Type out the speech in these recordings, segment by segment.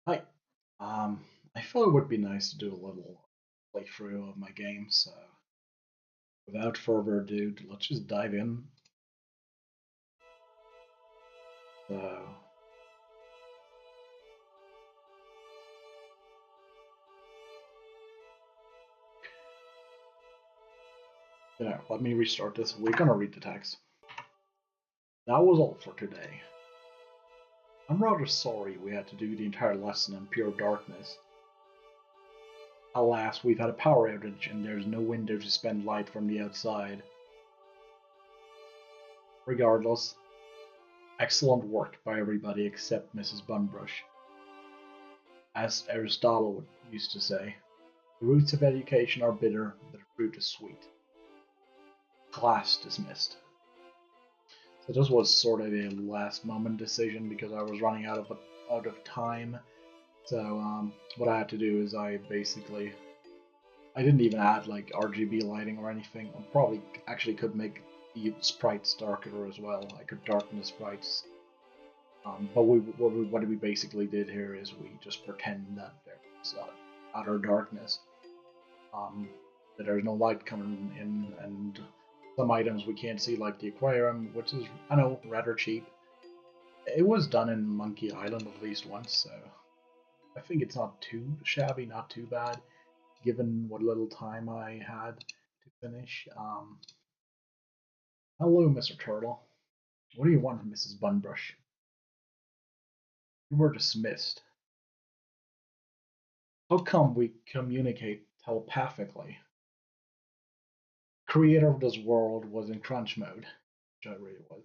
Hi. I thought it would be nice to do a little playthrough of my game, so without further ado, let's just dive in. So, let me restart this. We're gonna read the text. That was all for today. I'm rather sorry we had to do the entire lesson in pure darkness. Alas, we've had a power outage and there's no window to spend light from the outside. Regardless, excellent work by everybody except Mrs. Bunbrush. As Aristotle used to say, the roots of education are bitter, but the fruit is sweet. Class dismissed. So this was sort of a last moment decision because I was running out of time. So what I had to do is I didn't even add like RGB lighting or anything. I probably actually could make the sprites darker as well. I could darken the sprites. But what we basically did here is we just pretend that there's utter darkness. Um, that there's no light coming in, and some items we can't see, like the aquarium, which is, I know, rather cheap. It was done in Monkey Island at least once, so I think it's not too shabby, not too bad, given what little time I had to finish. Hello, Mr. Turtle. What do you want from Mrs. Bunbrush? You were dismissed. How come we communicate telepathically? Creator of this world was in crunch mode, which I really was.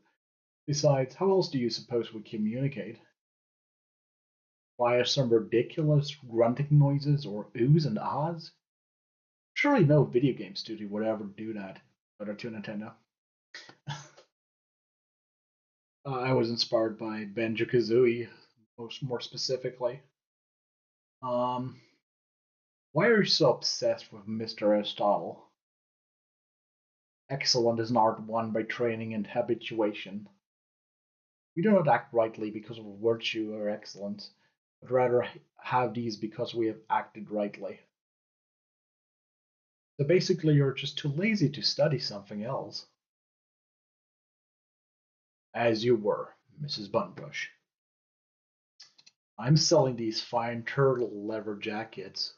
Besides, how else do you suppose we communicate? Via some ridiculous grunting noises or oohs and ahs? Surely no video game studio would ever do that, other to Nintendo. I was inspired by Banjo Kazooie, more specifically. Um, why are you so obsessed with Mr. Aristotle? Excellent is an art won by training and habituation. We do not act rightly because of virtue or excellence, but rather have these because we have acted rightly. So basically, you're just too lazy to study something else. As you were, Mrs. Bunbush. I'm selling these fine turtle leather jackets.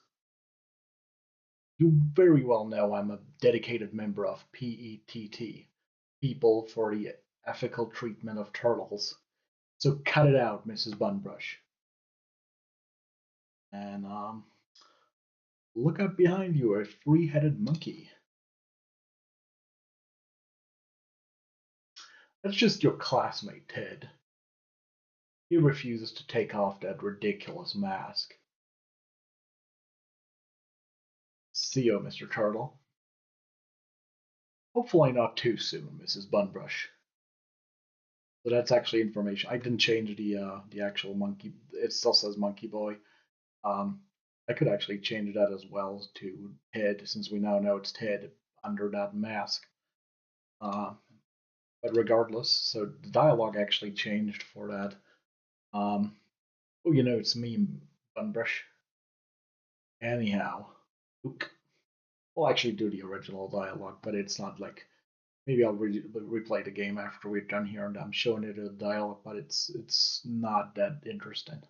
You very well know I'm a dedicated member of PETT, People for the Ethical Treatment of Turtles. So cut it out, Mrs. Bunbrush. And look up behind you, a three-headed monkey. That's just your classmate, Ted. He refuses to take off that ridiculous mask. See you, Mr. Turtle. Hopefully not too soon, Mrs. Bunbrush. So that's actually information. I didn't change the actual monkey. It still says Monkey Boy. Um, I could actually change that as well to Ted, since we now know it's Ted under that mask. Uh, but regardless, so the dialogue actually changed for that. Oh, it's me, Bunbrush. Anyhow, Luke. We'll actually do the original dialogue, but it's not like maybe I'll replay the game after we're done here, and I'm showing it a dialogue, but it's not that interesting.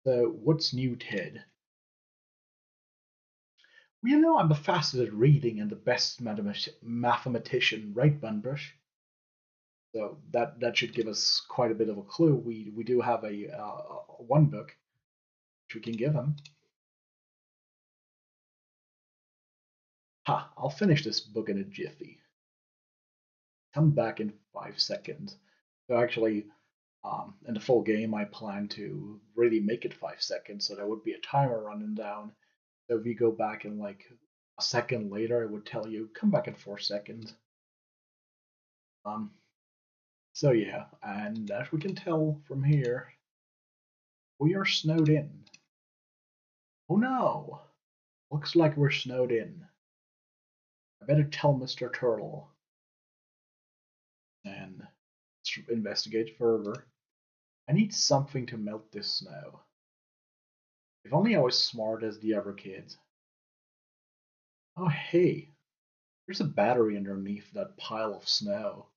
So, what's new, Ted? Well, I'm the fastest at reading and the best mathematician, right, Bunbush? So that should give us quite a bit of a clue. We do have a one book which we can give him. Ha! I'll finish this book in a jiffy. Come back in 5 seconds. So actually, in the full game, I plan to really make it 5 seconds, so there would be a timer running down. So if you go back in like a second later, it would tell you come back in 4 seconds. Um, so yeah, and as we can tell from here, we are snowed in. Oh no! Looks like we're snowed in. I better tell Mr. Turtle and investigate further. I need something to melt this snow. If only I was smart as the other kids. Oh, hey, there's a battery underneath that pile of snow.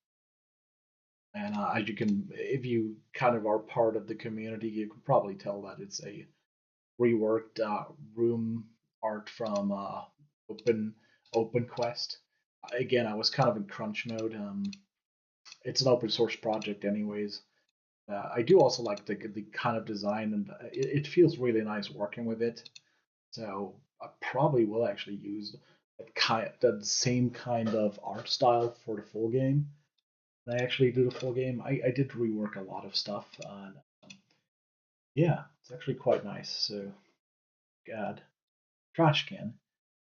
And as you can, if you kind of are part of the community, you can probably tell that it's a reworked room art from Open Open Quest. Again, I was kind of in crunch mode. It's an open source project, anyways. I do also like the kind of design, and it feels really nice working with it. So I probably will actually use that same kind of art style for the full game. When I actually do the full game, I did rework a lot of stuff, and yeah, it's actually quite nice. So, God, trash can,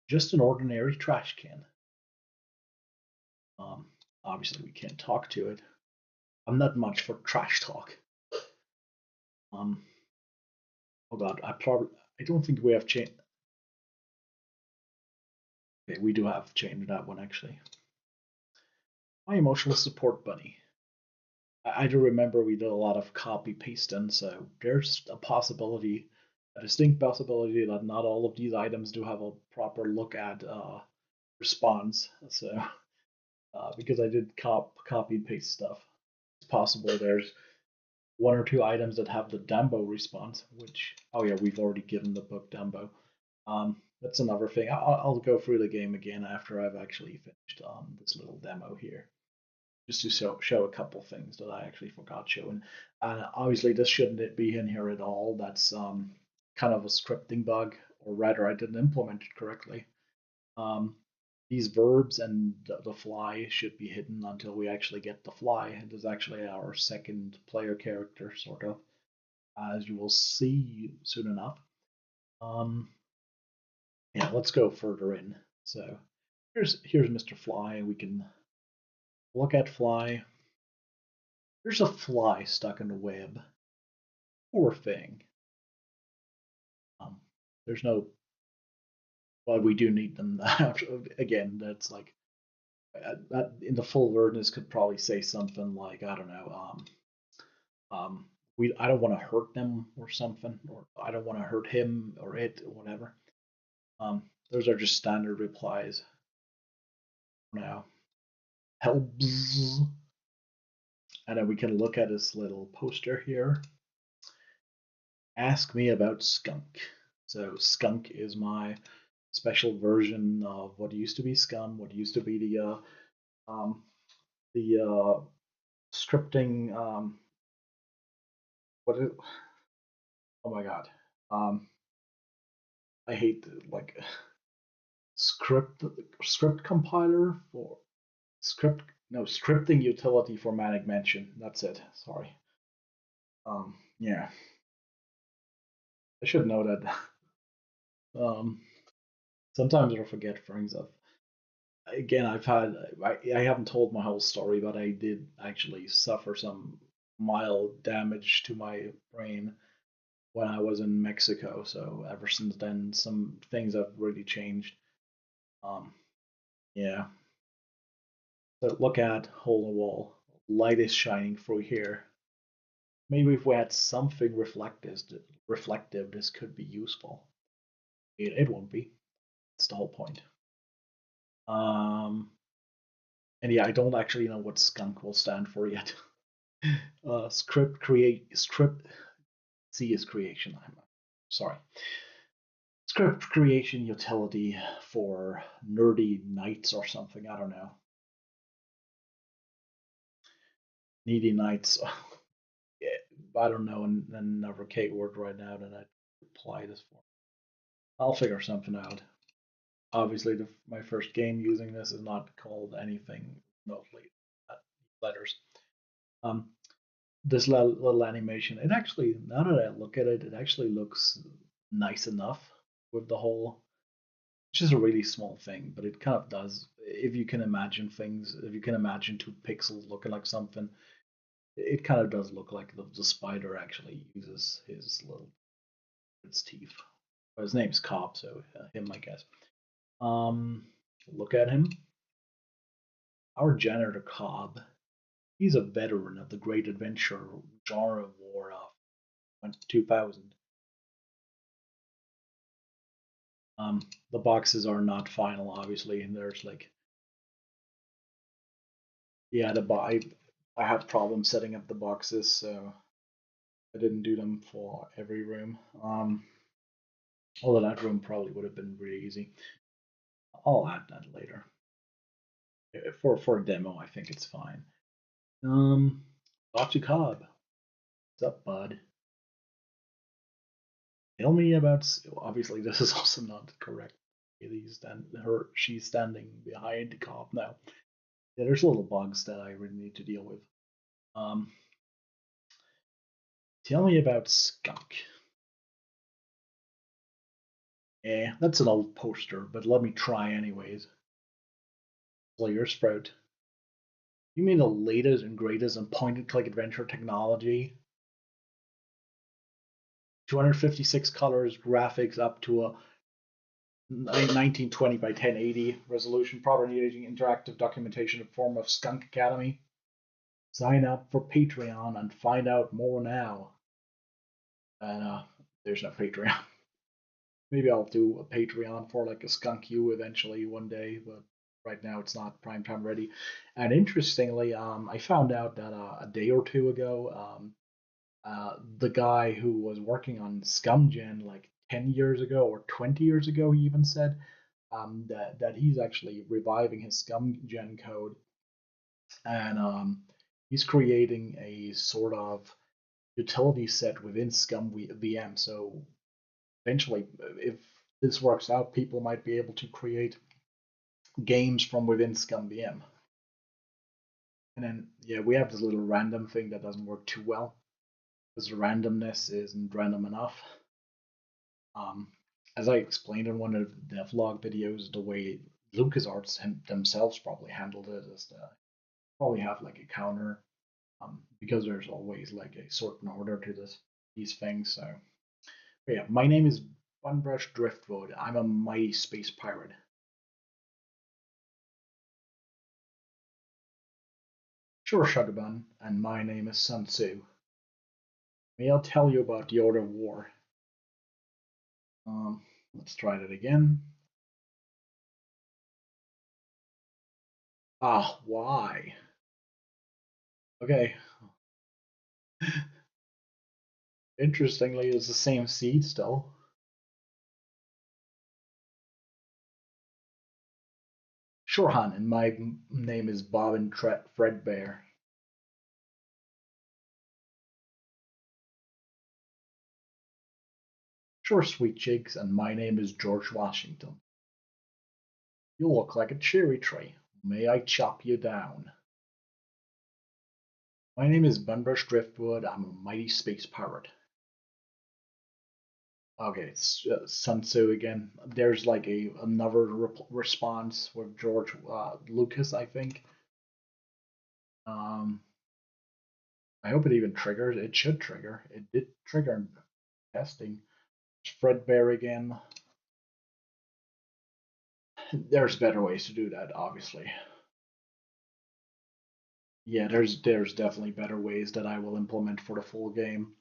just an ordinary trash can. Um, Obviously we can't talk to it. I'm not much for trash talk. Um, oh God, I don't think we have changed. Okay, we do have changed that one actually. My emotional support bunny. I do remember we did a lot of copy pasting, so there's a possibility, a distinct possibility that not all of these items do have a proper look at response. So because I did copy and paste stuff, it's possible there's one or two items that have the Dumbo response, which oh yeah, we've already given the book Dumbo. That's another thing. I'll go through the game again after I've actually finished this little demo here, just to show a couple things that I actually forgot showing. Obviously, this shouldn't be in here at all. That's kind of a scripting bug, or rather, I didn't implement it correctly. Um, these verbs and the fly should be hidden until we actually get the fly. It is actually our second player character, sort of, as you will see soon enough. Um, yeah, let's go further in. So here's Mr. Fly. We can look at Fly. There's a fly stuck in the web. Poor thing. Um, there's no, well, we do need them. Again, that's like that in the full version. This could probably say something like I don't know. We I don't want to hurt them or something, or I don't want to hurt him or it or whatever. Those are just standard replies. Now helps, and then we can look at this little poster here. Ask me about skunk. So skunk is my special version of what used to be Scum, what used to be um, the scripting. What is? Oh my god! Um, I hate like script compiler for script no scripting utility for Manic Mansion. That's it. Sorry. Yeah, I should know that. um, Sometimes I forget things. Again, I haven't told my whole story, but I did actually suffer some mild damage to my brain when I was in Mexico. So ever since then, some things have really changed. Um, yeah. So look at hole in the wall. Light is shining through here. Maybe if we had something reflective, this could be useful. It won't be. That's the whole point. Um, and yeah, I don't actually know what skunk will stand for yet. Script C is creation. I'm sorry. Script creation utility for nerdy knights or something. I don't know. Needy knights. Yeah, I don't know another K word right now that I'd apply this for. I'll figure something out. Obviously, my first game using this is not called anything remotely letters. Um, this little animation, it actually, now that I look at it, it actually looks nice enough with the whole, which is a really small thing, but it kind of does. If you can imagine things, if you can imagine two pixels looking like something, it kind of does look like the spider actually uses his little its teeth. Well, his name's Cobb, so him, I guess. Um, Look at him. Our janitor Cobb. He's a veteran of the great adventure genre war of 2000. The boxes are not final, obviously, and there's like, yeah, I have problems setting up the boxes, so I didn't do them for every room. Although that room probably would have been really easy. I'll add that later. For a demo, I think it's fine. Dr. Cobb, what's up, bud? Tell me about. Obviously, this is also not correct. She's standing behind Cobb now. Yeah, there's little bugs that I really need to deal with. Um, Tell me about Skunk. Yeah, that's an old poster, but let me try anyways. Player Sprout. You mean the latest and greatest in point-and-click adventure technology? 256 colors, graphics up to a 1920 by 1080 resolution, properly using interactive documentation in form of Skunk Academy. Sign up for Patreon and find out more now. And there's no Patreon. Maybe I'll do a Patreon for like a Skunk U eventually one day, but right now it's not prime time ready. And interestingly, I found out that a day or two ago, the guy who was working on ScumGen like 10 years ago or 20 years ago, he even said that he's actually reviving his ScumGen code, and he's creating a sort of utility set within Scum VM. So eventually, if this works out, people might be able to create games from within Scum VM. And then, yeah, we have this little random thing that doesn't work too well because the randomness isn't random enough. Um, as I explained in one of the devlog videos, the way LucasArts themselves probably handled it is to probably have like a counter, because there's always like a certain order to these things. So, but yeah, my name is Bunbrush Driftwood. I'm a mighty space pirate. Sure, Shugabun, and my name is Sun Tzu. May I tell you about the Order of War? Um, let's try that again. Ah, why? Okay. Interestingly, it's the same seed still. Sure, Han, and my name is Bobbin Fredbear. Sure, sweet cheeks, and my name is George Washington. You look like a cherry tree. May I chop you down? My name is Bunbush Driftwood. I'm a mighty space pirate. Okay, it's Sun Tzu again. There's like another response with George Lucas, I think. Um, I hope it even triggers. It should trigger. It did trigger in testing. Fredbear again. There's better ways to do that, obviously. Yeah, there's definitely better ways that I will implement for the full game.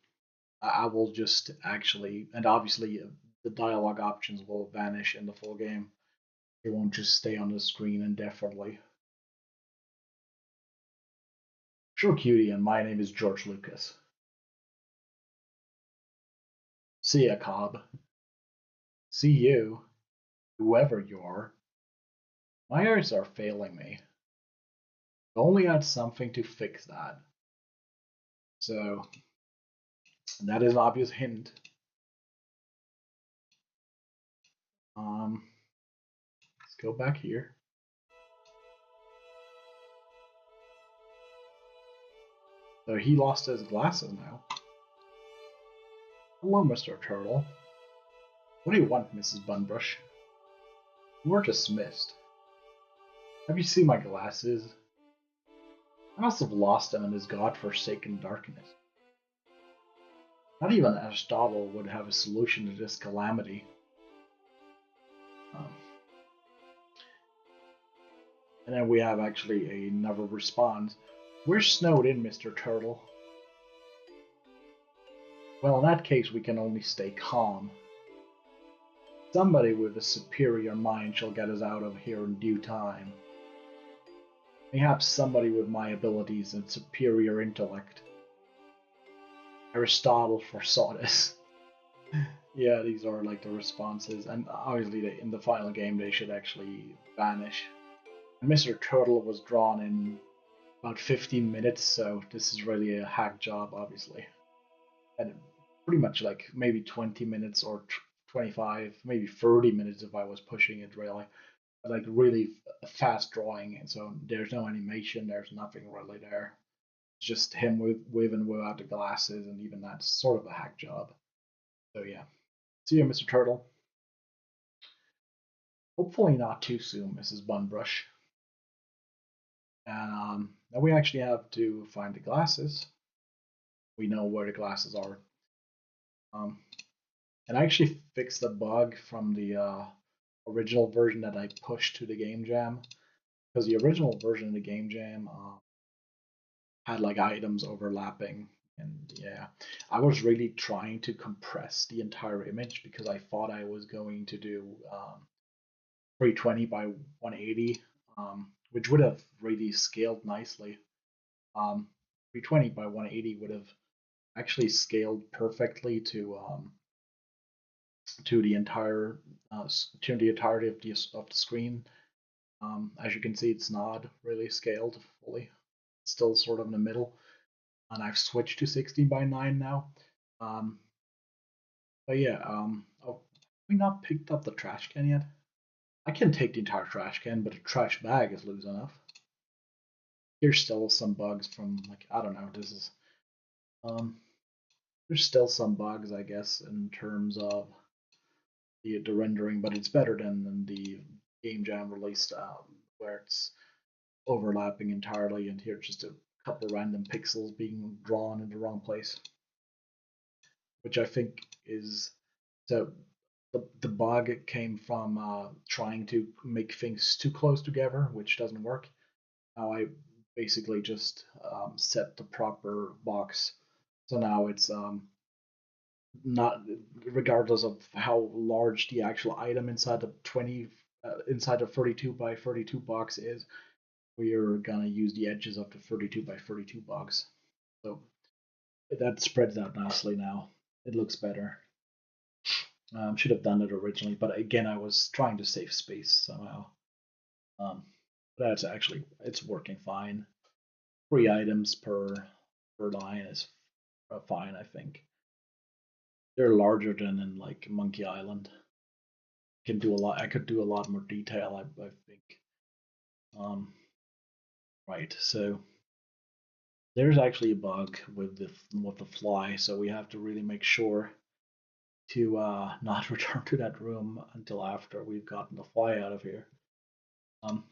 I will just actually, and obviously the dialogue options will vanish in the full game. It won't just stay on the screen indefinitely. Sure, cutie, and my name is George Lucas. See ya, Cobb. See you, whoever you are. My eyes are failing me. I only had something to fix that. So that is an obvious hint. Let's go back here. So he lost his glasses now. Hello, Mr. Turtle. What do you want, Mrs. Bunbrush? You were dismissed. Have you seen my glasses? I must have lost them in this god-forsaken darkness. Not even Aristotle would have a solution to this calamity. Um, and then we have actually another response. We're snowed in, Mr. Turtle. Well, in that case, we can only stay calm. Somebody with a superior mind shall get us out of here in due time. Perhaps somebody with my abilities and superior intellect. Aristotle foresaw this. Yeah, these are like the responses, and obviously in the final game they should actually vanish. And Mr. Turtle was drawn in about 15 minutes, so this is really a hack job, obviously. And pretty much like maybe 20 minutes or 25, maybe 30 minutes if I was pushing it really. But like really fast drawing, and so there's no animation, there's nothing really there. It's just him with and without the glasses, and even that's sort of a hack job. So yeah. See you, Mr. Turtle. Hopefully not too soon, Mrs. Bunbrush. And now we actually have to find the glasses. We know where the glasses are. Um, and I actually fixed the bug from the original version that I pushed to the game jam. Because the original version of the game jam had like items overlapping. And yeah, I was really trying to compress the entire image because I thought I was going to do 320 by 180, which would have really scaled nicely. 320 by 180 would have actually scaled perfectly to the entire to the entirety of the screen. As you can see, it's not really scaled fully. It's still sort of in the middle, and I've switched to 16 by 9 now. Um, but yeah, oh, we not picked up the trash can yet? I can take the entire trash can, but a trash bag is loose enough. Here's still some bugs from like I don't know. This is um, there's still some bugs I guess in terms of the rendering, but it's better than the game jam released where it's overlapping entirely, and here just a couple random pixels being drawn in the wrong place, which I think is so. The bug came from trying to make things too close together, which doesn't work. Now I basically just set the proper box, so now it's not regardless of how large the actual item inside the 20 inside the 32 by 32 box is, we are gonna use the edges of the 32 by 32 box. So that spreads out nicely now. It looks better. Should have done it originally, but again, I was trying to save space somehow. Um, but that's actually it's working fine. 3 items per line is fine, I think. They're larger than in like Monkey Island. Can do a lot. I could do a lot more detail. I think. Um, right. So there's actually a bug with the fly, so we have to really make sure to not return to that room until after we've gotten the fly out of here. Um,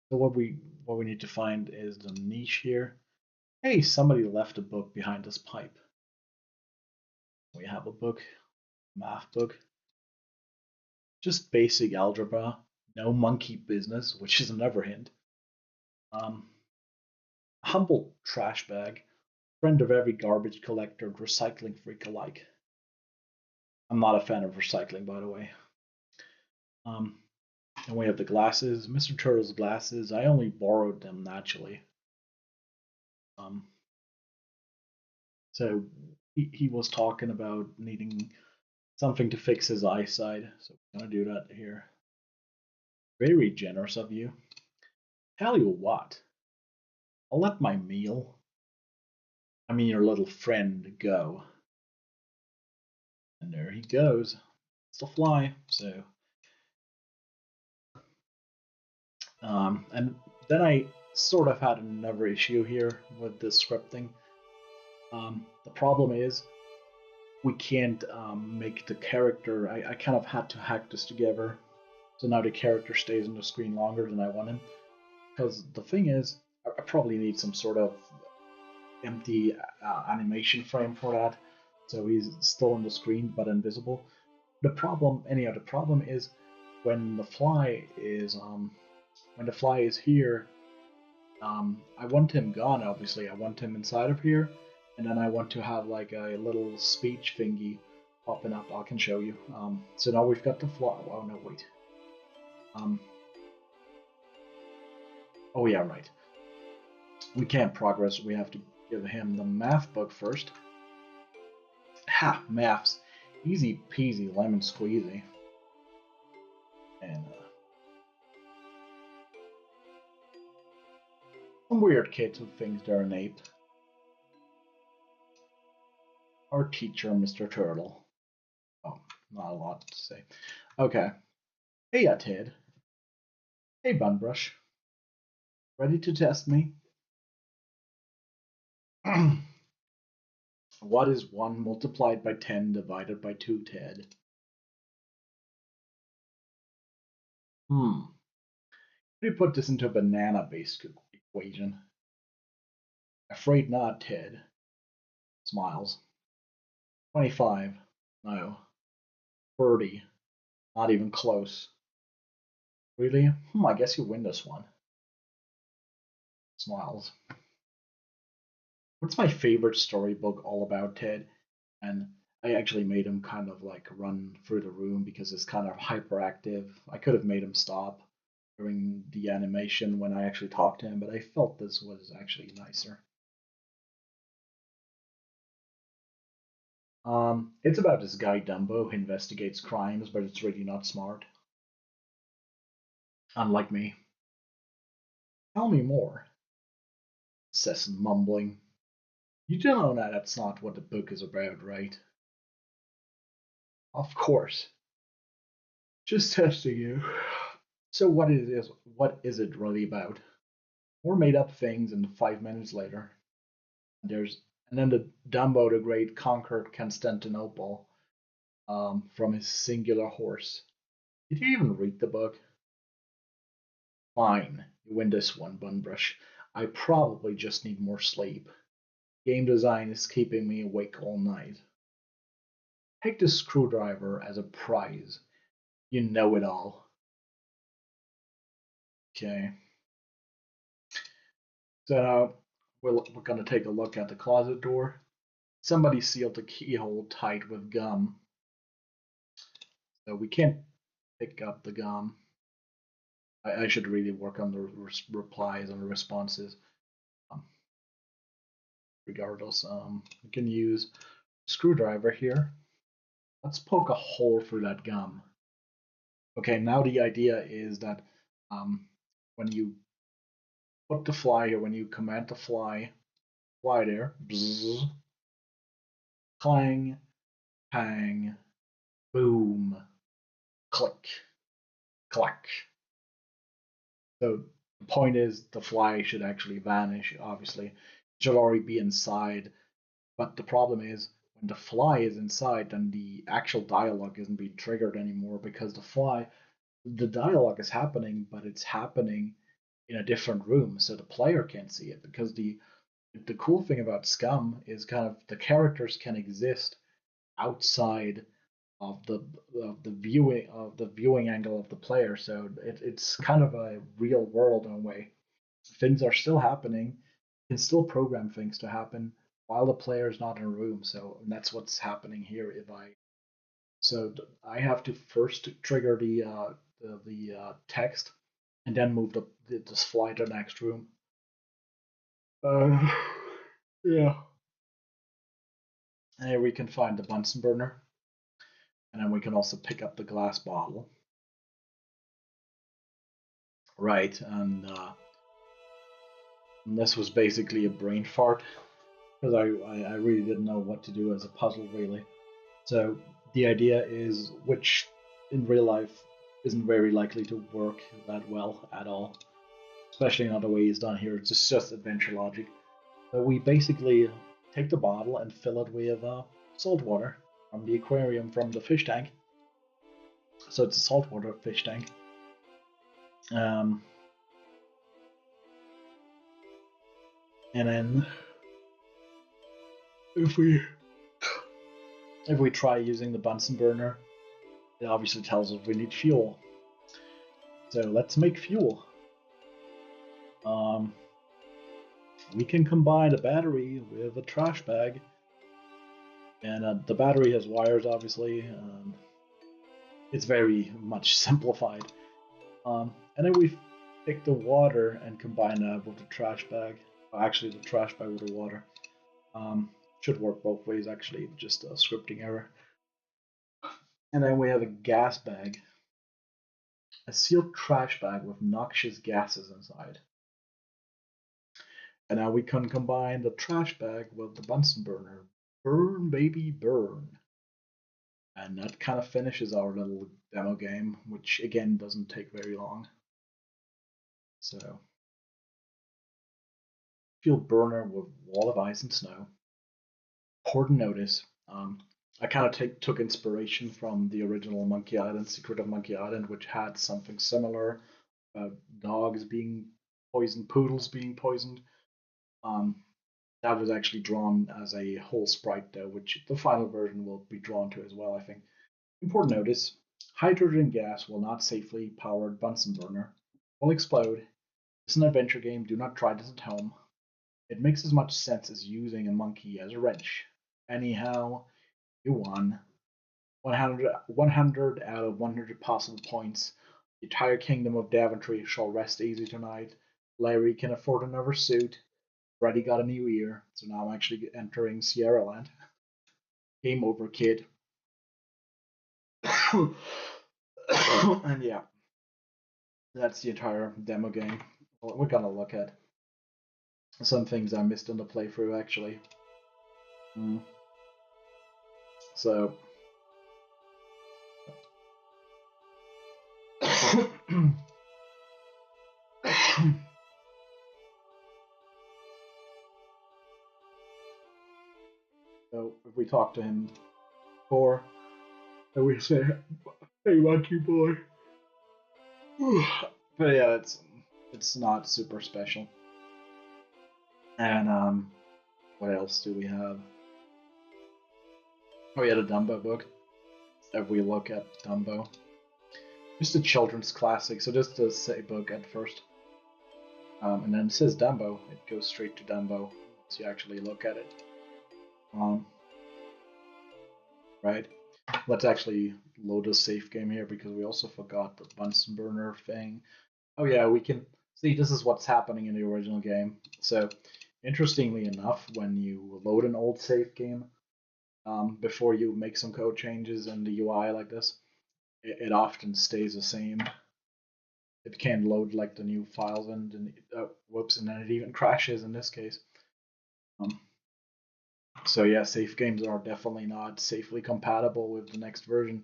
so what we need to find is the niche here. Hey, somebody left a book behind this pipe. We have a book, math book, just basic algebra, no monkey business, which is another hint. Um, humble trash bag, friend of every garbage collector, recycling freak alike. I'm not a fan of recycling, by the way. Um, and we have the glasses, Mr. Turtle's glasses. I only borrowed them naturally. Um, so he was talking about needing something to fix his eyesight, so we're gonna do that here. Very generous of you. Tell you what, I'll let my meal, I mean your little friend, go. And there he goes. It's the fly. So, and then I sort of had another issue here with the scripting. The problem is we can't make the character. I kind of had to hack this together, so now the character stays on the screen longer than I want him. Because the thing is, I probably need some sort of empty animation frame for that, so he's still on the screen but invisible. The problem is when the fly is here, I want him gone. Obviously, I want him inside of here, and then I want to have like a little speech thingy popping up. I can show you. So now we've got the fly. Oh no, wait. Oh yeah, right. We can't progress. We have to give him the math book first. Ha! Maths. Easy peasy lemon squeezy. And some weird kids who thinks they're an ape. Our teacher, Mr. Turtle. Oh, not a lot to say. Okay. Hey, Ted. Hey, Bunbrush. Ready to test me? What is 1 multiplied by 10 divided by 2, Ted? How do you put this into a banana-based equation? Afraid not, Ted. Smiles. 25. No. 30. Not even close. Really? I guess you win this one. Smiles. What's my favorite storybook all about, Ted? And I actually made him kind of like run through the room because it's kind of hyperactive. I could have made him stop during the animation when I actually talked to him, but I felt this was actually nicer. It's about this guy Dumbo who investigates crimes, but it's really not smart. Unlike me. Tell me more, says mumbling. You do know that that's not what the book is about, right? Of course. Just testing you. So what is it really about? More made up things and 5 minutes later. There's and then the Dumbo the Great conquered Constantinople from his singular horse. Did you even read the book? Fine, you win this one, Bunbrush. I probably just need more sleep. Game design is keeping me awake all night. Take this screwdriver as a prize. You know it all. Okay. So we're going to take a look at the closet door. Somebody sealed the keyhole tight with gum. So we can't pick up the gum. I should really work on the replies and the responses. Um, Regardless, we can use a screwdriver here. Let's poke a hole through that gum. Okay, now the idea is that when you put the fly here, when you command the fly there, bzz, clang, pang, boom, click, clack. So the point is the fly should actually vanish, obviously. It should already be inside. But the problem is when the fly is inside, then the actual dialogue isn't being triggered anymore because the dialogue is happening, but it's happening in a different room, so the player can't see it. Because the cool thing about Scum is kind of the characters can exist outside of the viewing angle of the player. So it's kind of a real world in a way. Things are still happening. You can still program things to happen while the player is not in a room. So that's what's happening here. I have to first trigger the text and then move this fly to the next room. Uh, yeah. And here we can find the Bunsen burner, and then we can also pick up the glass bottle. Right, and this was basically a brain fart because I really didn't know what to do as a puzzle really. So the idea is, which in real life isn't very likely to work that well at all, especially not the way it's done here. It's just adventure logic. So we basically take the bottle and fill it with salt water from the aquarium from the fish tank. So it's a saltwater fish tank. And then if we try using the Bunsen burner, it obviously tells us we need fuel. So let's make fuel. We can combine a battery with a trash bag. And the battery has wires, obviously. It's very much simplified. And then we take the water and combine that with the trash bag. Actually, the trash bag with the water. Um, should work both ways, actually, just a scripting error. And then we have a gas bag, a sealed trash bag with noxious gases inside. And now we can combine the trash bag with the Bunsen burner. Burn, baby, burn. And that kind of finishes our little demo game, which again doesn't take very long. So, field burner with wall of ice and snow. Important notice. I kind of took inspiration from the original Monkey Island, Secret of Monkey Island, which had something similar about dogs being poisoned, poodles being poisoned. Um, that was actually drawn as a whole sprite, though, which the final version will be drawn to as well, I think. Important notice, hydrogen gas will not safely power Bunsen burner. It will explode. It's an adventure game. Do not try this at home. It makes as much sense as using a monkey as a wrench. Anyhow, you won. 100 out of 100 possible points. The entire kingdom of Daventry shall rest easy tonight. Larry can afford another suit. Freddy got a new ear, so now I'm actually entering Sierra Land. Game over, kid. And yeah, that's the entire demo game. We're gonna look at some things I missed on the playthrough, actually. So, so if we talk to him before, and we say, "Hey, monkey boy," but yeah, it's not super special. And what else do we have? Oh, we had a Dumbo book. If we look at Dumbo, just a children's classic. So just a say book at first, and then it says Dumbo. It goes straight to Dumbo once you actually look at it. Right. Let's actually load a safe game here because we also forgot the Bunsen burner thing. Oh yeah, we can see this is what's happening in the original game. So interestingly enough, when you load an old save game, before you make some code changes in the UI like this, it often stays the same. It can load like the new files and whoops, and then it even crashes in this case. So yeah, safe games are definitely not safely compatible with the next version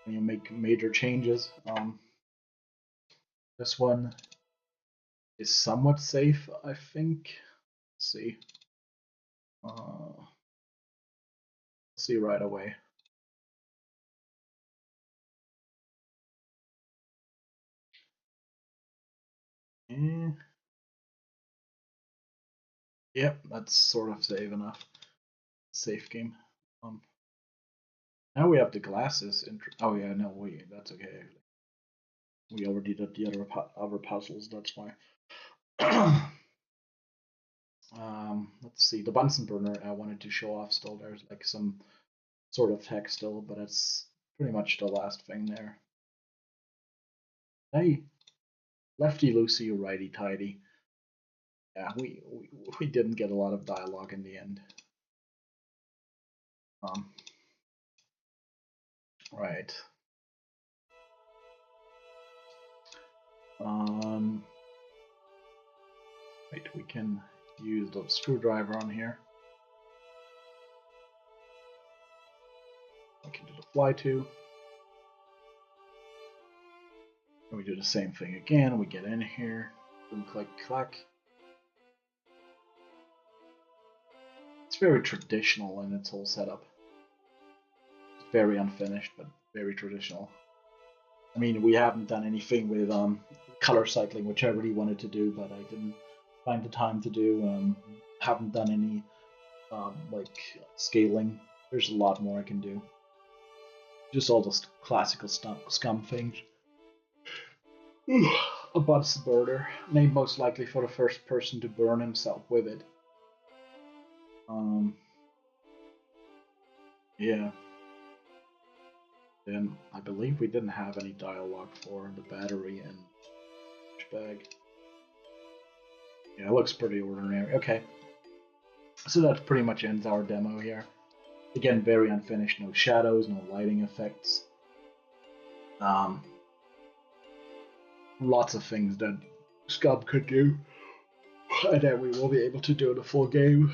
when you make major changes. This one is somewhat safe, I think. Let's see. Let's see right away. Eh, yep, that's sort of safe enough. Safe game. Now we have the glasses. Oh yeah, no, that's okay. We already did the other puzzles. That's why. Let's see. The Bunsen burner I wanted to show off still. There's like some sort of text still, but it's pretty much the last thing there. Hey, lefty loosey, righty tighty. Yeah, we didn't get a lot of dialogue in the end. Right. Wait, we can use the screwdriver on here. We can do the fly to. And we do the same thing again. We get in here. Boom, click, clack. It's very traditional in its whole setup. It's very unfinished, but very traditional. I mean, we haven't done anything with color cycling, which I really wanted to do, but I didn't find the time to do. Haven't done any like scaling. There's a lot more I can do. Just all those classical scum things. A Bunsen burner, named most likely for the first person to burn himself with it. Yeah. Then I believe we didn't have any dialogue for the battery and bag. Yeah, it looks pretty ordinary. Okay, so that pretty much ends our demo here. Again, very unfinished, no shadows, no lighting effects. Um, Lots of things that Scum could do, and then we will be able to do the full game.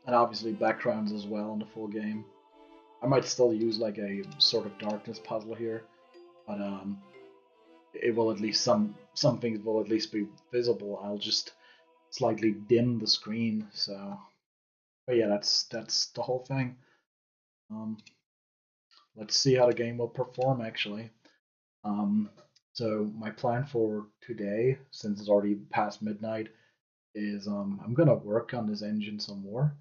And obviously backgrounds as well in the full game. I might still use like a sort of darkness puzzle here, but it will at least some things will at least be visible. I'll just slightly dim the screen. So, but yeah, that's the whole thing. Um, let's see how the game will perform actually. Um, so my plan for today, since it's already past midnight, is I'm gonna work on this engine some more,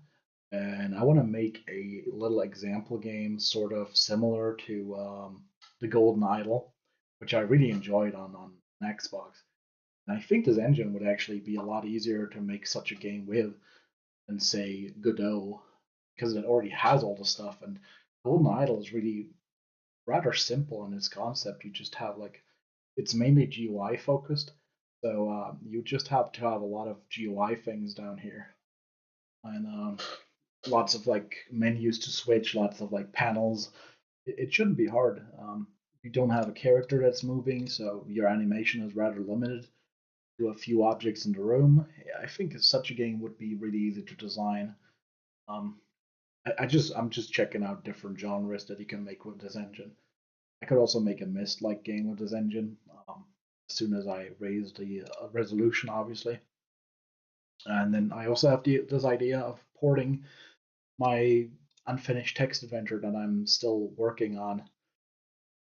and I want to make a little example game, sort of similar to the Golden Idol, which I really enjoyed on Xbox. And I think this engine would actually be a lot easier to make such a game with than say Godot, because it already has all the stuff. And Golden Idol is really rather simple in its concept. You just have like it's mainly GUI focused, so you just have to have a lot of GUI things down here, and lots of like menus to switch, lots of like panels. It shouldn't be hard. You don't have a character that's moving, so your animation is rather limited to a few objects in the room. I think such a game would be really easy to design. Um, I'm just checking out different genres that you can make with this engine. I could also make a Myst-like game with this engine, as soon as I raise the resolution, obviously. And then I also have this idea of porting my unfinished text adventure that I'm still working on,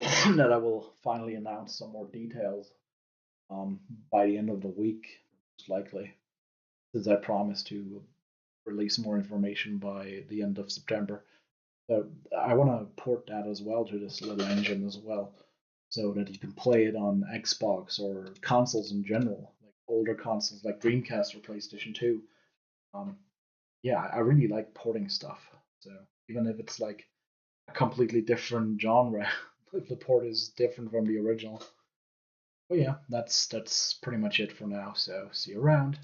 that I will finally announce some more details um, by the end of the week, most likely, since I promised to release more information by the end of September. So I want to port that as well to this little engine as well, so that you can play it on Xbox or consoles in general, like older consoles like Dreamcast or PlayStation 2. Um, yeah, I really like porting stuff. So even if it's like a completely different genre, if the port is different from the original. But yeah, that's pretty much it for now. So see you around.